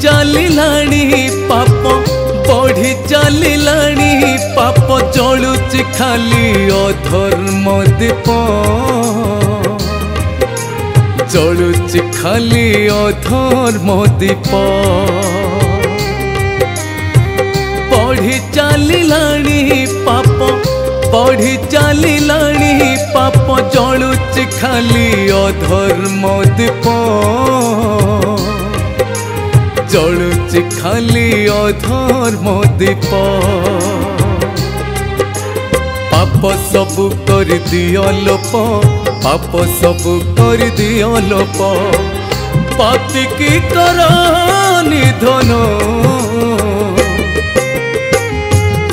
चलिलाणी पाप बढ़ी चलिलाणी पाप जलुची खाली अधर्म दीप जलुची खाली अधर्म दीप बढ़ी चलिलाणी पाप बढ़ी चलिलाणी पाप जलुची खाली अधर्म दीप जलुची खाली अधर्म दीप पाप सबु कर दियो लोप पाप सबु कर दियो लोप पापी की कर निधन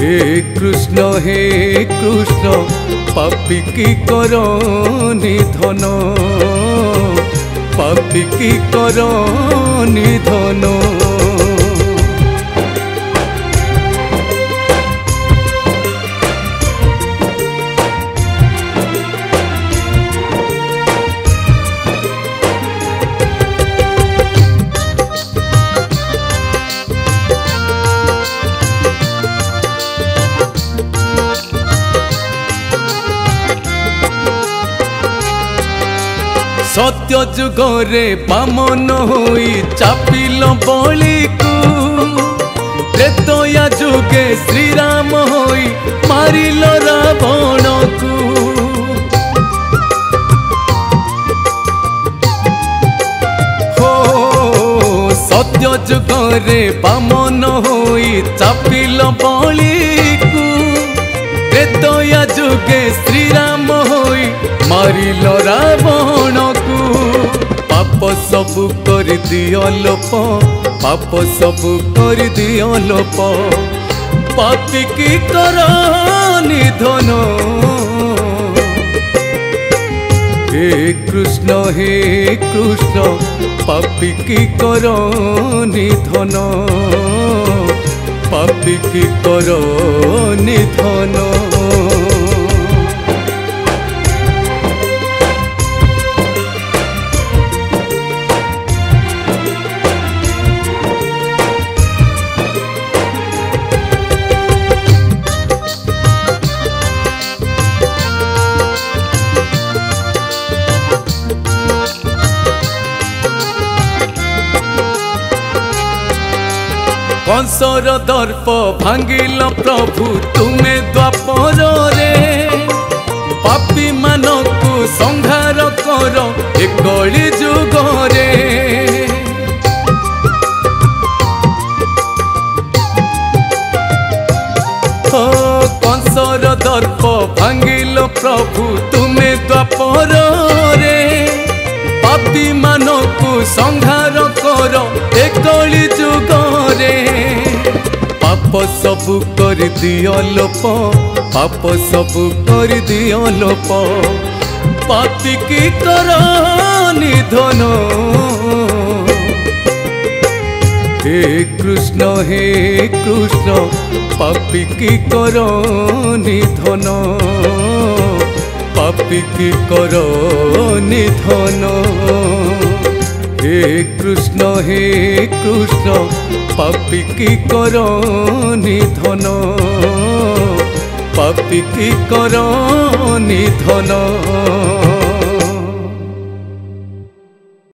हे कृष्ण पापी की कर निधन पापी की कर निधन सत्य जुगरे बामन होई चापिल बलि को त्रेतया जुगे श्रीराम होई मारिल रावण को हो सत्य जुगरे बामन होई चापिल बलि को त्रेतया जुगे श्रीराम होई मारिल रावण को पाप सबु कर दियो लोप पाप सबु कर दियो लोप पापी की कर निधन हे कृष्ण पापी की कर निधन पापी की कर निधन कंसर दर्प भांगिल प्रभु तुमे द्वापर रे पापी मानकु संहार कर ए कली जुग रे कंसर दर्प भांगिल प्रभु तुमे द्वापर रे पापी मानकु संहार कर ए कली जुग रे पाप सबु कर दियो लोप पाप सबु कर दियो लोप पापी की कर निधन हे कृष्ण पापी की कर निधन पापी की कर निधन हे कृष्ण पापी की कर निधन पापी की कर निधन।